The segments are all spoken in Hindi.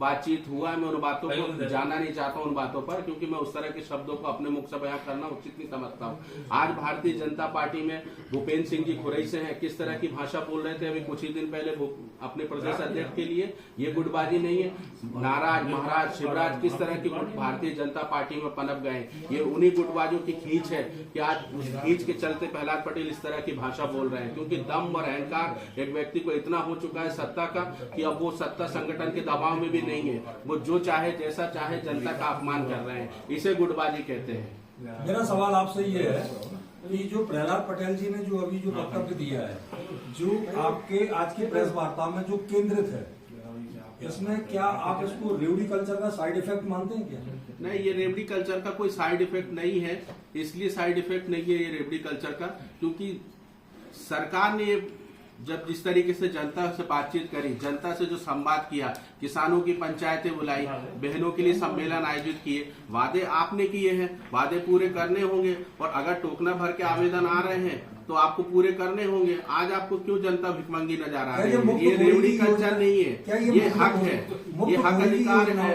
बातचीत हुआ है, मैं उन बातों को जाना नहीं चाहता हूं, उन बातों पर, क्योंकि मैं उस तरह के शब्दों को अपने मुख से बयां करना उचित नहीं समझता हूं। आज भारतीय जनता पार्टी में भूपेंद्र सिंह जी खुरई से हैं, किस तरह की भाषा बोल रहे थे अभी कुछ ही दिन पहले अपने प्रदेश अध्यक्ष के लिए, ये गुटबाजी नहीं है। नाराज महाराज शिवराज किस तरह की भारतीय जनता पार्टी में पनप गए, ये उन्हीं गुटबाजों की खींच है कि आज उस खींच के चलते प्रहलाद पटेल इस तरह की भाषा बोल रहे हैं, क्योंकि दम और अहंकार एक व्यक्ति को इतना हो चुका है सत्ता का कि अब वो सत्ता संगठन के दबाव में भी नहीं है, वो जो चाहे जैसा चाहे जनता का अपमान कर रहे हैं, इसे गुटबाजी कहते हैं। मेरा सवाल आपसे ये है कि जो प्रहलाद पटेल जी ने जो अभी जो वक्तव्य दिया है, जो आपके आज की प्रेस वार्ता में जो केंद्रित है, इसमें क्या आप इसको रेवड़ी कल्चर का साइड इफेक्ट मानते हैं क्या? नहीं, ये रेवड़ी कल्चर का कोई साइड इफेक्ट नहीं है। इसलिए साइड इफेक्ट नहीं है ये रेवड़ी कल्चर का, क्योंकि सरकार ने जब जिस तरीके से जनता से बातचीत करी, जनता से जो संवाद किया, किसानों की पंचायतें बुलाई, बहनों के लिए सम्मेलन आयोजित किए, वादे आपने किए हैं, वादे पूरे करने होंगे, और अगर टोकना भर के आवेदन आ रहे हैं तो आपको पूरे करने होंगे। आज आपको क्यों जनता भिखमंगी नजर आ रही है? ये रेवड़ी कल्चर नहीं है, ये हक है, ये हक अधिकार है।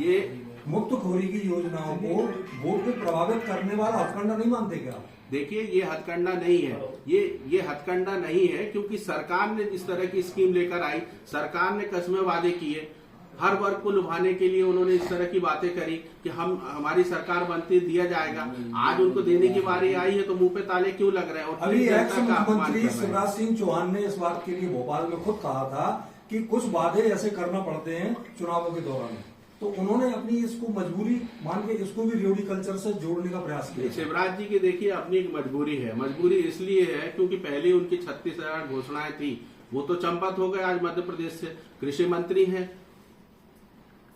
ये मुफ्तखोरी की योजनाओं को वोट को प्रभावित करने वाला हथकंडा नहीं मानते क्या? देखिए, ये हथकंडा नहीं है, ये हथकंडा नहीं है, क्योंकि सरकार ने इस तरह की स्कीम लेकर आई, सरकार ने कस्में वादे किए, हर वर्ग को लुभाने के लिए उन्होंने इस तरह की बातें करी कि हमारी सरकार बनती दिया जाएगा। आज उनको देने की बारी आई है तो मुंह पे ताले क्यों लग रहे हैं? और अभी एक्स मुख्यमंत्री शिवराज सिंह चौहान ने इस बात के लिए भोपाल में खुद कहा था कि कुछ वादे ऐसे करना पड़ते हैं चुनावों के दौरान, तो उन्होंने अपनी इसको मजबूरी मान के इसको भी रेवड़ी कल्चर से जोड़ने का प्रयास किया। शिवराज जी की देखिए अपनी एक मजबूरी है, मजबूरी इसलिए है क्योंकि पहले उनकी 36,000 घोषणाएं थी, वो तो चंपत हो गए। आज मध्य प्रदेश से कृषि मंत्री हैं,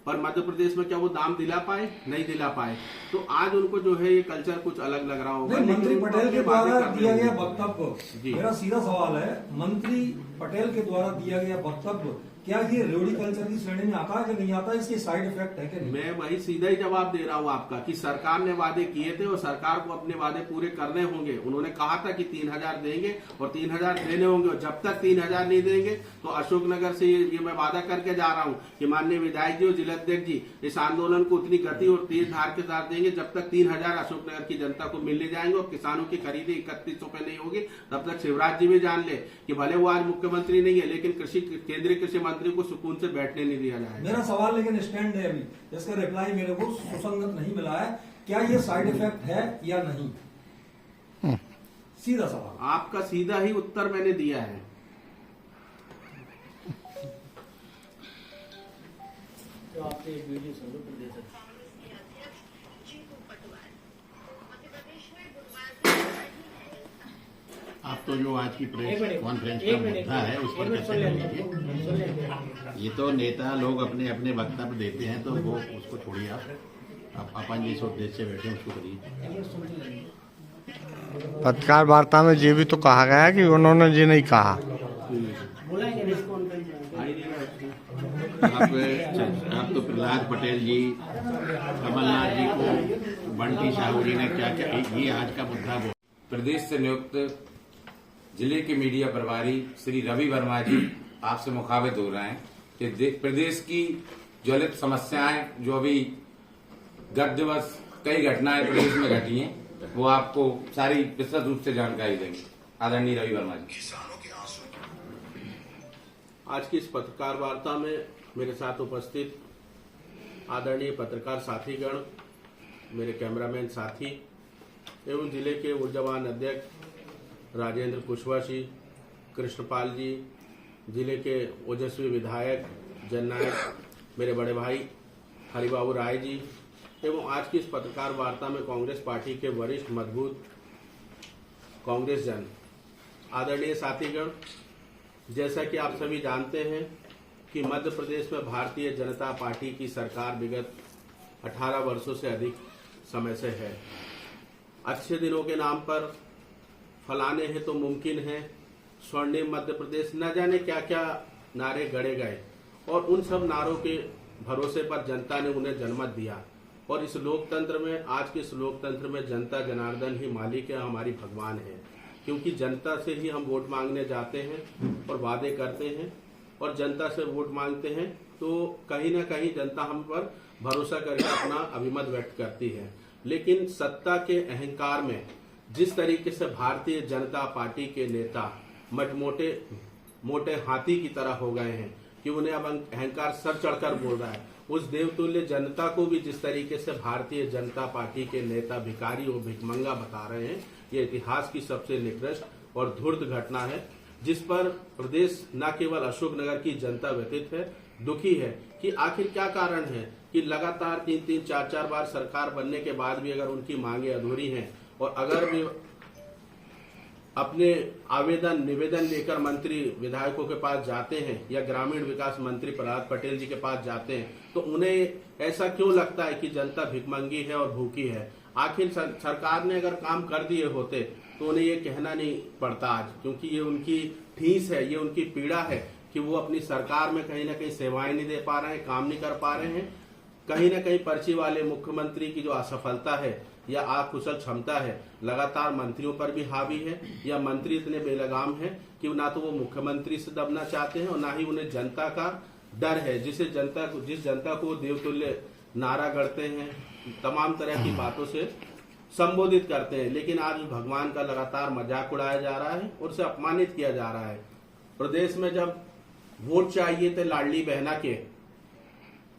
पर मध्य प्रदेश में क्या वो दाम दिला पाए? नहीं दिला पाए। तो आज उनको जो है ये कल्चर कुछ अलग लग रहा होगा। मंत्री पटेल के द्वारा दिया गया वक्तव्य, मेरा सीधा सवाल है, मंत्री पटेल के द्वारा दिया गया वक्तव्य क्या ये रेवड़ी कल्चर की श्रेणी में आता है कि नहीं आता? इसके साइड इफेक्ट है कि नहीं? मैं वही सीधा ही जवाब दे रहा हूँ आपका कि सरकार ने वादे किए थे और सरकार को अपने वादे पूरे करने होंगे। उन्होंने कहा था कि 3,000 देंगे और 3,000 देने होंगे, और जब तक 3,000 नहीं देंगे तो अशोकनगर से ये मैं वादा करके जा रहा हूँ कि माननीय विधायक जी और जिलाध्यक्ष जी इस आंदोलन को उतनी गति और तेज धार के साथ देंगे जब तक 3,000 अशोकनगर की जनता को मिलने जाएंगे और किसानों की खरीदी 3100 पे नहीं होगी। तब तक शिवराज जी भी जान ले कि भले वो आज मुख्यमंत्री नहीं है, लेकिन केंद्रीय कृषि मंत्री को सुकून से बैठने नहीं दिया जाएगा। मेरा सवाल लेकिन स्टैंड है, अभी इसका रिप्लाई मेरे को सुसंगत नहीं मिला है। क्या ये साइड इफेक्ट है या नहीं? सीधा सवाल, आपका सीधा ही उत्तर मैंने दिया है। तो आपने एक वीडियो सुनो प्रदेश आप तो जो आज की प्रेस कॉन्फ्रेंस का मुद्दा है उस पर चर्चा कीजिए। ये तो नेता लोग अपने अपने वक्तव्य देते हैं तो वो उसको छोड़िए, आप अपन जिस उद्देश्य से बैठे उसको करिए। पत्रकार वार्ता में ये भी तो कहा गया कि उन्होंने ये नहीं कहा। आप तो प्रहलाद पटेल जी, कमलनाथ जी को, बंटी साहू जी ने क्या क्या, ये आज का मुद्दा। प्रदेश से नियुक्त जिले के मीडिया प्रभारी श्री रवि वर्मा जी आपसे मुखातिब हो रहे हैं कि प्रदेश की ज्वलित समस्याएं जो अभी गत दिवस कई घटनाएं प्रदेश में घटी हैं, वो आपको सारी विस्तृत रूप से जानकारी देंगे। आदरणीय रवि वर्मा जी। आज की इस पत्रकार वार्ता में मेरे साथ उपस्थित आदरणीय पत्रकार साथीगण, मेरे कैमरामैन साथी एवं जिले के ऊर्जावान अध्यक्ष राजेंद्र कुशवाहा जी, कृष्णपाल जी, जिले के ओजस्वी विधायक जननायक मेरे बड़े भाई हरिबाबू राय जी, एवं आज की इस पत्रकार वार्ता में कांग्रेस पार्टी के वरिष्ठ मजबूत कांग्रेस जन, आदरणीय साथीगण, जैसा कि आप सभी जानते हैं कि मध्य प्रदेश में भारतीय जनता पार्टी की सरकार विगत 18 वर्षों से अधिक समय से है। अच्छे दिनों के नाम पर फलाने हैं तो मुमकिन है, स्वर्णिम मध्य प्रदेश, न जाने क्या क्या नारे गढ़े गए, और उन सब नारों के भरोसे पर जनता ने उन्हें जनमत दिया। और इस लोकतंत्र में, आज के इस लोकतंत्र में जनता जनार्दन ही मालिक है, हमारी भगवान है, क्योंकि जनता से ही हम वोट मांगने जाते हैं और वादे करते हैं और जनता से वोट मांगते हैं तो कहीं ना कहीं जनता हम पर भरोसा करके अपना अभिमत व्यक्त करती है। लेकिन सत्ता के अहंकार में जिस तरीके से भारतीय जनता पार्टी के नेता मोटे हाथी की तरह हो गए हैं कि उन्हें अब अहंकार सर चढ़कर बोल रहा है, उस देवतुल्य जनता को भी जिस तरीके से भारतीय जनता पार्टी के नेता भिखारी और भिखमंगा बता रहे हैं, ये इतिहास की सबसे निकृष्ट और धूर्त घटना है, जिस पर प्रदेश न केवल अशोकनगर की जनता व्यथित है, दुखी है कि आखिर क्या कारण है कि लगातार 3-3, 4-4 बार सरकार बनने के बाद भी अगर उनकी मांगे अधूरी हैं और अगर भी अपने निवेदन लेकर मंत्री विधायकों के पास जाते हैं या ग्रामीण विकास मंत्री प्रहलाद पटेल जी के पास जाते हैं, तो उन्हें ऐसा क्यों लगता है कि जनता भिखमंगी है और भूखी है। आखिर सरकार ने अगर काम कर दिए होते तो उन्हें ये कहना नहीं पड़ता आज, क्योंकि ये उनकी ठीस है, ये उनकी पीड़ा है कि वो अपनी सरकार में कहीं ना कहीं सेवाएं नहीं दे पा रहे हैं, काम नहीं कर पा रहे हैं। कहीं ना कहीं पर्ची वाले मुख्यमंत्री की जो असफलता है या अकुशल क्षमता है लगातार मंत्रियों पर भी हावी है, या मंत्री इतने बेलगाम है कि ना तो वो मुख्यमंत्री से दबना चाहते हैं और ना ही उन्हें जनता का डर है, जिस जनता को वो देवतुल्य नारा गढ़ते हैं, तमाम तरह की बातों से संबोधित करते हैं। लेकिन आज भगवान का लगातार मजाक उड़ाया जा रहा है और उसे अपमानित किया जा रहा है। प्रदेश में जब वोट चाहिए थे लाडली बहना के,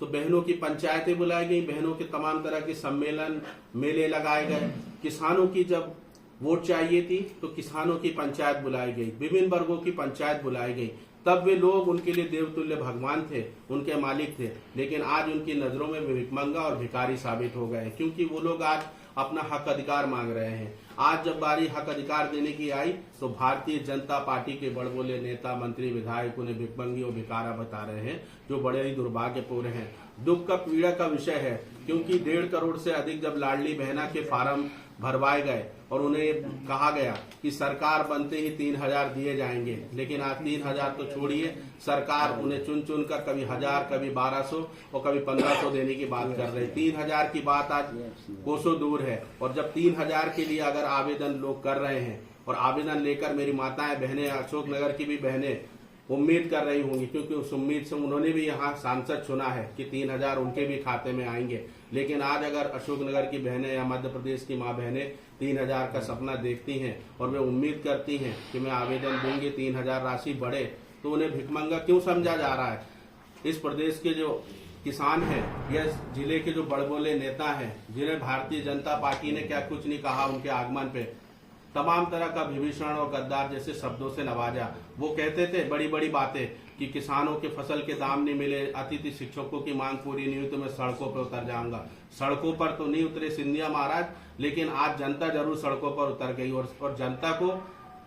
तो बहनों की पंचायतें बुलाई गई, बहनों के तमाम तरह के सम्मेलन मेले लगाए गए। किसानों की जब वोट चाहिए थी तो किसानों की पंचायत बुलाई गई, विभिन्न वर्गों की पंचायत बुलाई गई। तब वे लोग उनके लिए देवतुल्य भगवान थे, उनके मालिक थे। लेकिन आज उनकी नजरों में भिखमंगा और भिखारी साबित हो गए, क्योंकि वो लोग आज अपना हक अधिकार मांग रहे हैं। आज जब बारी हक अधिकार देने की आई तो भारतीय जनता पार्टी के बड़बोले नेता, मंत्री, विधायक उन्हें भिखमंगी और भिखारा बता रहे हैं, जो बड़े ही दुर्भाग्यपूर्ण है। दुख का पीड़ा का विषय है, क्योंकि 1.5 करोड़ से अधिक जब लाडली बहना के फार्म भरवाए गए और उन्हें कहा गया कि सरकार बनते ही 3,000 दिए जाएंगे, लेकिन आज 3,000 तो छोड़िए, सरकार उन्हें चुन कर कभी 1,000, कभी 1,200 और कभी 1,500 देने की बात कर रहे हैं। 3,000 की बात आज कोसों दूर है। और जब 3,000 के लिए अगर आवेदन लोग कर रहे हैं और आवेदन लेकर मेरी माताएं बहनें, अशोकनगर की भी बहनें उम्मीद कर रही होंगी, क्योंकि उस उम्मीद से उन्होंने भी यहाँ सांसद चुना है कि 3,000 उनके भी खाते में आएंगे। लेकिन आज अगर अशोकनगर की बहनें या मध्य प्रदेश की माँ बहनें 3,000 का सपना देखती हैं और वे उम्मीद करती हैं कि मैं आवेदन दूंगी, 3,000 राशि बढ़े, तो उन्हें भिखमंगा क्यों समझा जा रहा है। इस प्रदेश के जो किसान हैं या जिले के जो बड़बोले नेता हैं, जिन्हें भारतीय जनता पार्टी ने क्या कुछ नहीं कहा उनके आगमन पे, तमाम तरह का विभीषण और गद्दार जैसे शब्दों से नवाजा। वो कहते थे बड़ी बड़ी बातें कि किसानों के फसल के दाम नहीं मिले, अतिथि शिक्षकों की मांग पूरी नहीं हुई तो मैं सड़कों पर उतर जाऊंगा। सड़कों पर तो नहीं उतरे सिंधिया महाराज, लेकिन आज जनता जरूर सड़कों पर उतर गई और जनता को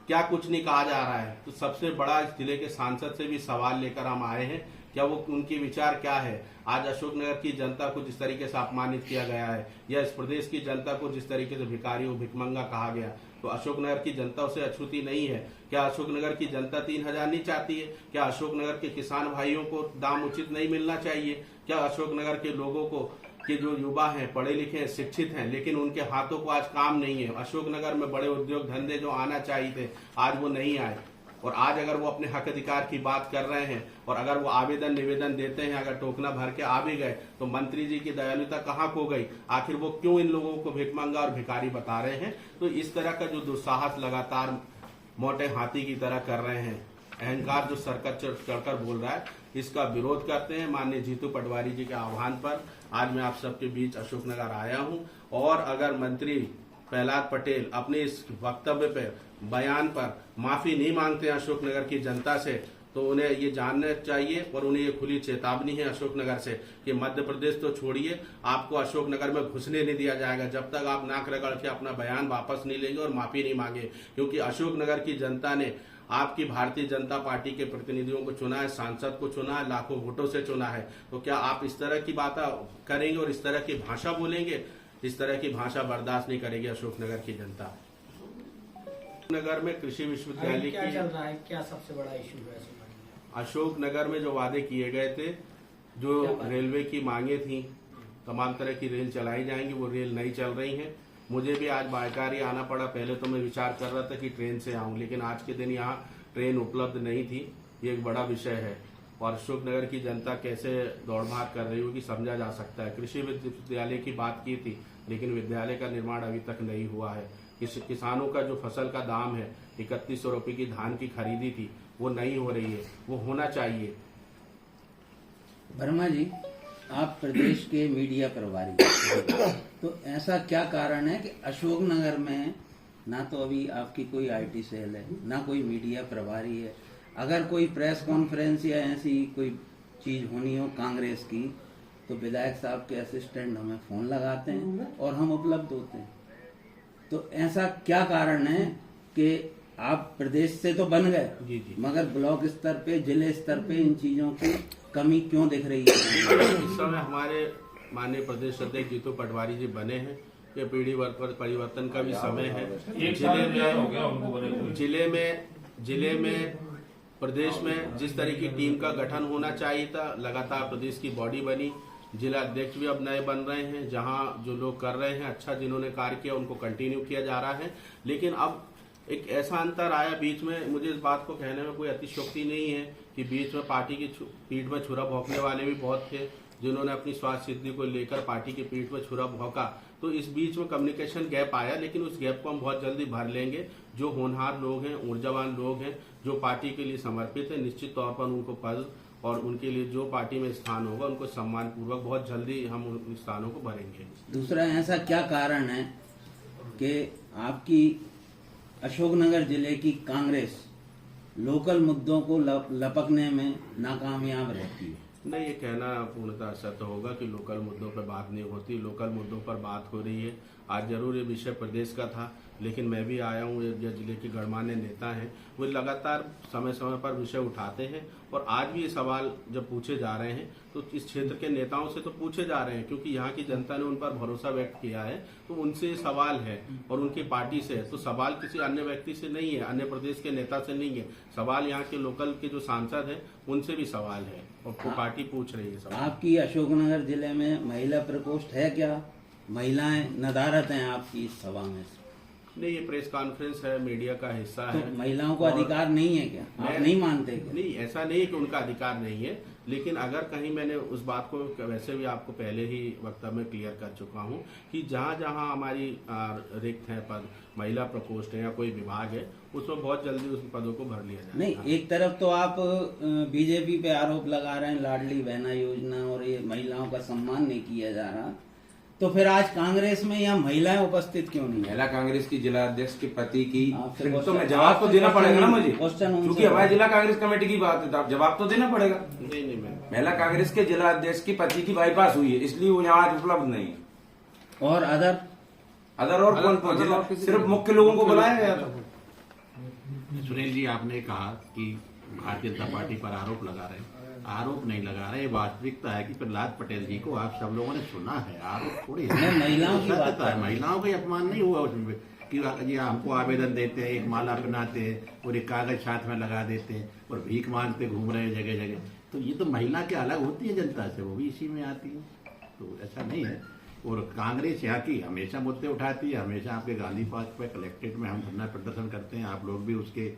क्या कुछ नहीं कहा जा रहा है। तो सबसे बड़ा इस जिले के सांसद से भी सवाल लेकर हम आए हैं, क्या वो उनके विचार क्या है। आज अशोकनगर की जनता को जिस तरीके से अपमानित किया गया है, या इस प्रदेश की जनता को जिस तरीके से भिखारी और भिखमंगा कहा गया, तो अशोकनगर की जनता उसे अछूती नहीं है। क्या अशोकनगर की जनता 3,000 नहीं चाहती है? क्या अशोकनगर के किसान भाइयों को दाम उचित नहीं मिलना चाहिए? क्या अशोकनगर के लोगों को के जो युवा हैं, पढ़े लिखे हैं, शिक्षित हैं, लेकिन उनके हाथों को आज काम नहीं है। अशोकनगर में बड़े उद्योग धंधे जो आना चाहिए थे, आज वो नहीं आए। और आज अगर वो अपने हक अधिकार की बात कर रहे हैं और अगर वो आवेदन निवेदन देते हैं, अगर टोकना भर के आ भी गए, तो मंत्री जी की दयालुता कहाँ खो गई? आखिर वो क्यों इन लोगों को भिखमंगा और भिखारी बता रहे हैं? तो इस तरह का जो दुस्साहस लगातार मोटे हाथी की तरह कर रहे हैं, अहंकार जो सरकत चढ़कर बोल रहा है, इसका विरोध करते हैं। माननीय जीतू पटवारी जी के आह्वान पर आज मैं आप सबके बीच अशोकनगर आया हूं। और अगर मंत्री प्रहलाद पटेल अपने इस वक्तव्य पे, बयान पर माफी नहीं मांगते हैं अशोकनगर की जनता से, तो उन्हें ये जानना चाहिए और उन्हें ये खुली चेतावनी है अशोकनगर से कि मध्य प्रदेश तो छोड़िए, आपको अशोकनगर में घुसने नहीं दिया जाएगा जब तक आप नाक रगड़ के अपना बयान वापस नहीं लेंगे और माफी नहीं मांगे। क्योंकि अशोकनगर की जनता ने आपकी भारतीय जनता पार्टी के प्रतिनिधियों को चुना है, सांसद को चुना है, लाखों वोटों से चुना है। तो क्या आप इस तरह की बातें करेंगे और इस तरह की भाषा बोलेंगे? इस तरह की भाषा बर्दाश्त नहीं करेगी अशोकनगर की जनता। नगर में कृषि विश्वविद्यालय क्या चल रहा है, क्या सबसे बड़ा इशू है अशोकनगर में? जो वादे किए गए थे, जो रेलवे की मांगे थी, तमाम तरह की रेल चलाई जाएंगी, वो रेल नहीं चल रही हैं। मुझे भी आज बायकारी आना पड़ा। पहले तो मैं विचार कर रहा था कि ट्रेन से आऊं, लेकिन आज के दिन यहाँ ट्रेन उपलब्ध नहीं थी। ये एक बड़ा विषय है। और अशोकनगर की जनता कैसे दौड़ भाग कर रही होगी समझा जा सकता है। कृषि विश्वविद्यालय की बात की थी, लेकिन विद्यालय का निर्माण अभी तक नहीं हुआ है। किसानों का जो फसल का दाम है 3100 रुपये की धान की खरीदी थी, वो नहीं हो रही है, वो होना चाहिए। वर्मा जी, आप प्रदेश के मीडिया प्रभारी, तो ऐसा क्या कारण है कि अशोकनगर में ना तो अभी आपकी कोई आईटी सेल है, ना कोई मीडिया प्रभारी है। अगर कोई प्रेस कॉन्फ्रेंस या ऐसी कोई चीज होनी हो कांग्रेस की, तो विधायक साहब के असिस्टेंट हमें फोन लगाते हैं और हम उपलब्ध होते हैं। तो ऐसा क्या कारण है कि आप प्रदेश से तो बन गए, जी जी, मगर ब्लॉक स्तर पे, जिले स्तर पे इन चीजों की कमी क्यों दिख रही है? इस समय हमारे माननीय प्रदेश अध्यक्ष जीतू पटवारी जी बने हैं। ये पीढ़ी परिवर्तन का भी समय है। जिले में प्रदेश में जिस तरह की टीम का गठन होना चाहिए था, लगातार प्रदेश की बॉडी बनी। जिला अध्यक्ष भी अब नए बन रहे हैं। जहां जो लोग कर रहे हैं अच्छा, जिन्होंने कार्य किया उनको कंटिन्यू किया जा रहा है। लेकिन अब एक ऐसा अंतर आया बीच में, मुझे इस बात को कहने में कोई अतिशयोक्ति नहीं है कि बीच में पार्टी की पीठ में छुरा भौंकने वाले भी बहुत थे, जिन्होंने अपनी स्वास्थ्य सिद्धि को लेकर पार्टी की पीठ में छुरा भौंका। तो इस बीच में कम्युनिकेशन गैप आया, लेकिन उस गैप को हम बहुत जल्दी भर लेंगे। जो होनहार लोग हैं, ऊर्जावान लोग हैं, जो पार्टी के लिए समर्पित है, निश्चित तौर पर उनको पद और उनके लिए जो पार्टी में स्थान होगा उनको सम्मान पूर्वक बहुत जल्दी हम उन स्थानों को भरेंगे। दूसरा, ऐसा क्या कारण है कि आपकी अशोकनगर जिले की कांग्रेस लोकल मुद्दों को लपकने में नाकामयाब रहती है? नहीं, ये कहना पूर्णतः असत्य होगा कि लोकल मुद्दों पर बात नहीं होती। लोकल मुद्दों पर बात हो रही है। आज जरूर ये विषय प्रदेश का था, लेकिन मैं भी आया हूँ, ये जिले के गणमान्य नेता हैं, वो लगातार समय समय पर विषय उठाते हैं। और आज भी ये सवाल जब पूछे जा रहे हैं तो इस क्षेत्र के नेताओं से तो पूछे जा रहे हैं, क्योंकि यहाँ की जनता ने उन पर भरोसा व्यक्त किया है। तो उनसे सवाल है और उनकी पार्टी से है। तो सवाल किसी अन्य व्यक्ति से नहीं है, अन्य प्रदेश के नेता से नहीं है। सवाल यहाँ के लोकल के जो सांसद हैं उनसे भी सवाल है और पार्टी पूछ रही है सवाल। आपकी अशोकनगर जिले में महिला प्रकोष्ठ है क्या? महिलाएं नदारत हैं आपकी इस सभा में? नहीं, ये प्रेस कॉन्फ्रेंस है, मीडिया का हिस्सा तो है। महिलाओं को अधिकार नहीं है क्या? आप नहीं मानते क्या? नहीं, ऐसा नहीं है कि उनका अधिकार नहीं है, लेकिन अगर कहीं मैंने उस बात को वैसे भी आपको पहले ही वक्तव्य में क्लियर कर चुका हूं कि जहां जहां हमारी रिक्त है पद, महिला प्रकोष्ठ है या कोई विभाग है, उसमें बहुत जल्दी उस पदों को भर लिया जाए। नहीं, एक तरफ तो आप बीजेपी पे आरोप लगा रहे हैं लाडली बहना योजना और ये महिलाओं का सम्मान नहीं किया जा रहा, तो फिर आज कांग्रेस में यहाँ महिलाएं उपस्थित क्यों नहीं है? महिला कांग्रेस की जिला अध्यक्ष के पति की आपसे तो मैं जवाब तो देना पड़ेगा ना मुझे, क्वेश्चन क्योंकि हमारे जिला कांग्रेस कमेटी की बात है, तो आप जवाब तो देना पड़ेगा। नहीं, महिला कांग्रेस के जिला अध्यक्ष की पति की बाईपास हुई है, इसलिए वो यहाँ आज उपलब्ध नहीं है। और अदर और कौन? सिर्फ मुख्य लोगों को बुलाया गया था। सुनील जी, आपने कहा कि भारतीय जनता पार्टी पर आरोप लगा रहे हैं। आरोप नहीं लगा रहे, वास्तविकता है कि प्रहलाद पटेल जी को आप सब लोगों ने सुना है। आरोप थोड़ी है, महिलाओं की बात है। महिलाओं का अपमान नहीं हुआ उसमें कि जी हमको आवेदन देते हैं, एक माला पहनाते हैं और एक कागज साथ में लगा देते हैं और भीख मांगते घूम रहे हैं जगह जगह। तो ये तो महिला के अलग होती है जनता से, वो भी इसी में आती है। तो ऐसा नहीं है। और कांग्रेस यहाँ की हमेशा मुद्दे उठाती है, हमेशा आपके गांधी पार्क पे कलेक्ट्रेट में हम धरना प्रदर्शन करते हैं। आप लोग भी उसके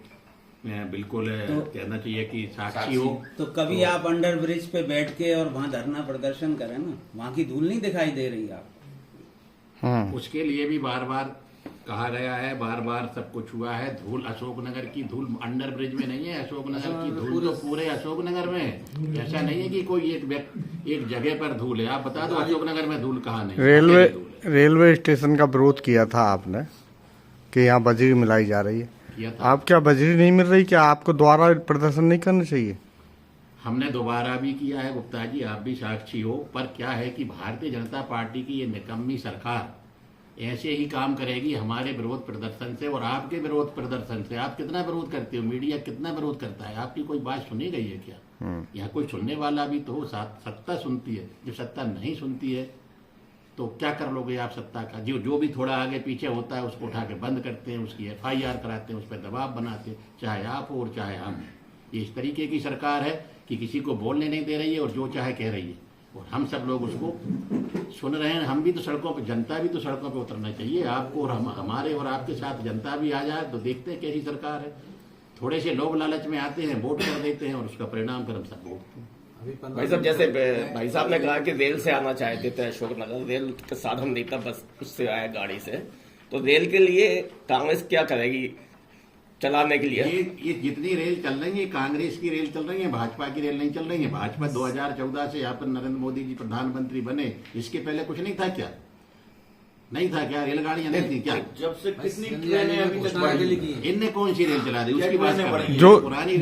बिल्कुल कहना चाहिए कि साक्षी हो। तो कभी आप अंडर ब्रिज पे बैठ के और वहाँ धरना प्रदर्शन करें ना, वहाँ की धूल नहीं दिखाई दे रही आप? उसके लिए भी बार बार कहा गया है, बार बार सब कुछ हुआ है। धूल अशोकनगर की धूल अंडर ब्रिज में नहीं है, अशोकनगर की धूल तो पूरे अशोकनगर में है। ऐसा नहीं है कि कोई एक जगह पर धूल है। आप बता दो अशोकनगर में धूल कहाँ नहीं? रेलवे स्टेशन का विरोध किया था आपने कि यहाँ बजरी मिलाई जा रही है। आप क्या बजरी नहीं मिल रही? क्या आपको दोबारा प्रदर्शन नहीं करना चाहिए? हमने दोबारा भी किया है गुप्ता जी, आप भी साक्षी हो। पर क्या है कि भारतीय जनता पार्टी की ये निकम्मी सरकार ऐसे ही काम करेगी हमारे विरोध प्रदर्शन से और आपके विरोध प्रदर्शन से। आप कितना विरोध करते हो, मीडिया कितना विरोध करता है, आपकी कोई बात सुनी गई है क्या? यहाँ कोई सुनने वाला भी तो सत्ता सुनती है। जब सत्ता नहीं सुनती है तो क्या कर लोगे आप सत्ता का? जो भी थोड़ा आगे पीछे होता है उसको उठा के बंद करते हैं, उसकी FIR कराते हैं, उस पर दबाव बनाते हैं, चाहे आप हो और चाहे हम। ये इस तरीके की सरकार है कि किसी को बोलने नहीं दे रही है और जो चाहे कह रही है, और हम सब लोग उसको सुन रहे हैं। हम भी तो सड़कों पर, जनता भी तो सड़कों पर उतरना चाहिए। आपको और हमारे और आपके साथ जनता भी आ जाए तो देखते हैं कैसी सरकार है। थोड़े से लोग लालच में आते हैं, वोट कर देते हैं और उसका परिणाम फिर हम सब भोगते हैं। भाई साहब, जैसे भाई साहब ने कहा कि रेल से आना चाहते थे अशोकनगर, रेल के साधन नहीं था, बस उससे आया गाड़ी से, तो रेल के लिए कांग्रेस क्या करेगी चलाने के लिए? ये जितनी रेल चल रही है, कांग्रेस की रेल चल रही है, भाजपा की रेल नहीं चल रही है। भाजपा 2014 से यहाँ पर नरेंद्र मोदी जी प्रधानमंत्री बने, इसके पहले कुछ नहीं था क्या? नहीं था क्या? रेलगाड़ियां नहीं थी क्या? जब से कितनी ट्रेनें अभी तक बढ़ी की? इनने कौन सी रेल चला दी उसकी बात कर रहे हैं। जो पुरानी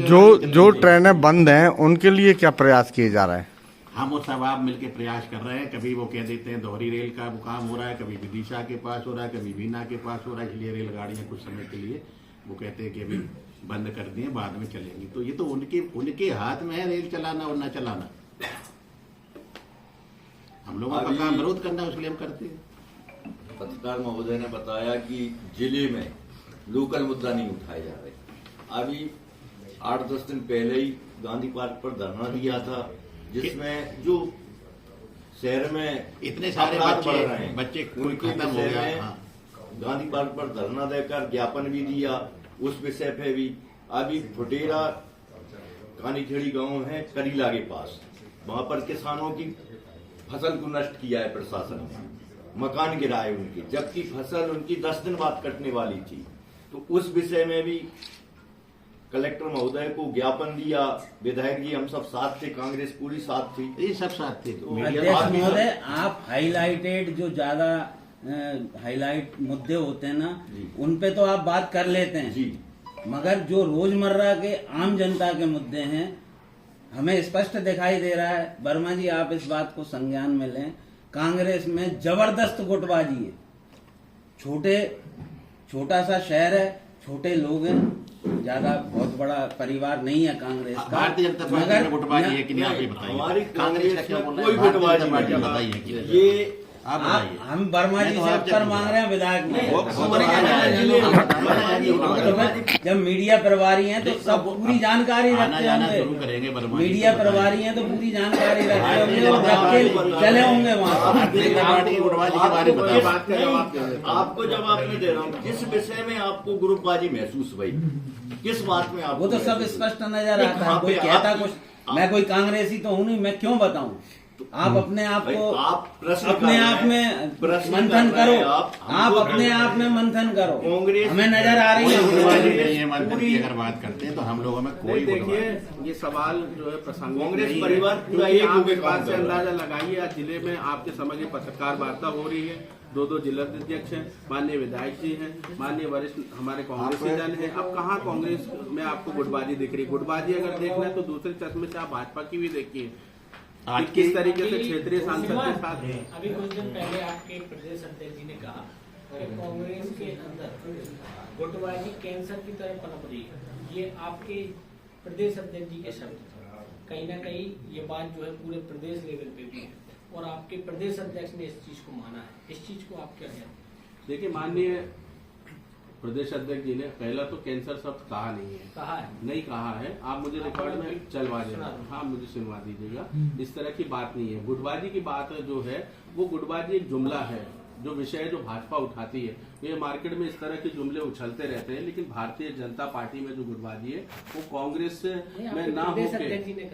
जो ट्रेनें बंद हैं उनके लिए क्या प्रयास किए जा रहे हैं? हम और सब आप मिलकर प्रयास कर रहे हैं। कभी वो कह देते हैं दोहरी रेल का काम हो रहा है, कभी विदिशा के पास हो रहा है, कभी बीना के पास हो रहा है, इसलिए रेलगाड़ियां कुछ समय के लिए वो कहते हैं कि अभी बंद कर दिए, बाद में चलेंगी। तो ये तो उनके हाथ में है रेल चलाना और न चलाना। हम लोगों का काम विरोध करना है, इसलिए हम करते हैं। पत्रकार महोदय ने बताया कि जिले में लोकल मुद्दा नहीं उठाए जा रहे। अभी 8-10 दिन पहले ही गांधी पार्क पर धरना दिया था, जिसमें जो शहर में इतने सारे अपराध बढ़ रहे हैं, बच्चे उनके खत्म हो विषय गया। में हाँ। गांधी पार्क पर धरना देकर ज्ञापन भी दिया। उस विषय पे भी अभी फुटेरा कानीखेड़ी गांव है करीला के पास, वहां पर किसानों की फसल को नष्ट किया है प्रशासन ने, मकान गिराए उनके, जबकि फसल उनकी 10 दिन बाद कटने वाली थी। तो उस विषय में भी कलेक्टर महोदय को ज्ञापन दिया। विधायक जी हम सब साथ थे, कांग्रेस पूरी साथ थी, ये सब साथ थे। अध्यक्ष महोदय, आप हाईलाइटेड जो ज्यादा हाईलाइट मुद्दे होते हैं ना, उन पे तो आप बात कर लेते हैं जी, मगर जो रोजमर्रा के आम जनता के मुद्दे हैं हमें स्पष्ट दिखाई दे रहा है। वर्मा जी, आप इस बात को संज्ञान में लें, कांग्रेस में जबरदस्त गुटबाजी है। छोटा सा शहर है, छोटे लोग हैं, ज्यादा बहुत बड़ा परिवार नहीं है कांग्रेस का। भारतीय जनता पार्टी में गुटबाजी है कि नहीं, आप ये बताइए। हमारी कांग्रेस का क्या बोल रहे कोई हैं? गुटबाजी भारतीय जनता नहीं पार्टी है। बताइए कि ये आप बताइए। हम वर्मा जी से उत्तर मांग रहे हैं, विधायक नहीं। वो जब मीडिया प्रभारी हैं तो सब पूरी जानकारी आना रखते जाना शुरू होंगे। करेंगे वर्मा जी। मीडिया प्रभारी हैं तो पूरी जानकारी रखते होंगे और रख के चले होंगे वहाँ। भारतीय जनता पार्टी की गुटबाजी के बारे में बताइए। आपको जवाब नहीं दे रहा हूँ। किस विषय में आपको ग्रुपबाजी महसूस हुई, किस बात में आपको? वो तो सब स्पष्ट नजर आता है। कोई आप- कहता कुछ, मैं कोई कांग्रेसी तो हूँ नहीं, मैं क्यों बताऊं? आप अपने आप को आप प्रश्न अपने कर रहे आप हैं। में प्रश्न मंथन कर रहे करो। हैं आप हमको अपने आप में मंथन करो। कांग्रेस हमें नजर आ रही गुटबाजी है। नहीं है, मंथन की अगर बात करते हैं तो हम लोगों में कोई देखिए, गुटबाजी ये सवाल जो है प्रासंगिक कांग्रेस नहीं परिवार है, पूरा क्योंकि एक आप होके इस बात काम से कर रहा है। अंदाजा लगाइए, आज जिले में आपके समझिए पत्रकार वार्ता हो रही है, 2 जिला अध्यक्ष हैं, माननीय विधायक जी हैं, माननीय वरिष्ठ हमारे कांग्रेसी जन हैं। अब कहाँ कांग्रेस में आपको गुटबाजी दिख रही? गुटबाजी अगर देखना है तो दूसरे चश्मे से आप भाजपा की भी देखिए, आज कि किस तरीके से क्षेत्रीय सांसद के साथ। अभी कुछ दिन पहले आपके प्रदेश अध्यक्ष जी ने कहा कि कांग्रेस के अंदर गुटबाजी कैंसर की तरह पनप रही है। ये आपके प्रदेश अध्यक्ष जी के शब्द, कहीं ना कहीं ये बात जो है पूरे प्रदेश लेवल पे भी है और आपके प्रदेश अध्यक्ष ने इस चीज को माना है। इस चीज को आप क्या कहते हैं? देखिए, माननीय प्रदेश अध्यक्ष जी ने पहला तो कैंसर शब्द कहा नहीं है, कहा है, नहीं कहा है। आप मुझे रिकॉर्ड में चलवा देना, हाँ मुझे सुनवा दीजिएगा। इस तरह की बात नहीं है। गुटबाजी की बात जो है वो गुटबाजी एक जुमला है, जो विषय जो भाजपा उठाती है। ये मार्केट में इस तरह के जुमले उछलते रहते हैं, लेकिन भारतीय जनता पार्टी में जो गुटबाजी है वो कांग्रेस में ना होके,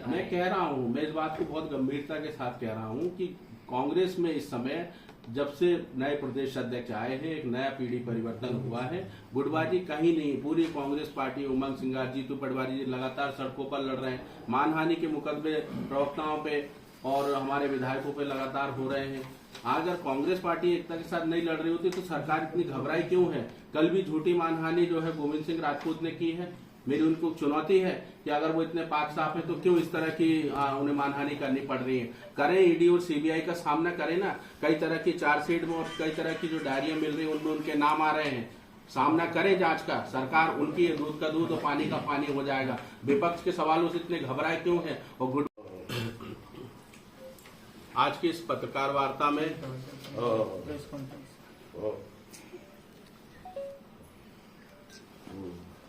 मैं कह रहा हूँ, मैं इस बात को बहुत गंभीरता के साथ कह रहा हूँ कि कांग्रेस में इस समय जब से नए प्रदेश अध्यक्ष आए हैं, एक नया पीढ़ी परिवर्तन हुआ है। गुटबाजी कहीं नहीं, पूरी कांग्रेस पार्टी, उमंग सिंगार, जीतू पटवारी जी लगातार सड़कों पर लड़ रहे हैं। मानहानि के मुकदमे प्रवक्ताओं पे और हमारे विधायकों पे लगातार हो रहे हैं। अगर कांग्रेस पार्टी एकता के साथ नहीं लड़ रही होती तो सरकार इतनी घबराई क्यों है? कल भी झूठी मानहानि जो है गोविंद सिंह राजपूत ने की है। मेरी उनको चुनौती है कि अगर वो इतने पाक साफ है तो क्यों इस तरह की उन्हें मानहानि करनी पड़ रही है? करें, ईडी और सीबीआई का सामना करें ना। कई तरह की चार्जशीट में और कई तरह की जो डायरियां मिल रही है उनमें उनके नाम आ रहे हैं। सामना करें जांच का, सरकार उनकी दूध का दूध और पानी का पानी हो जाएगा। विपक्ष के सवालों से इतने घबराए क्यों है? और आज की इस पत्रकार वार्ता में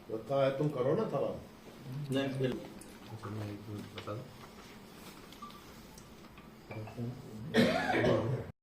लगता है तुम करो ना थोड़ा। नहीं,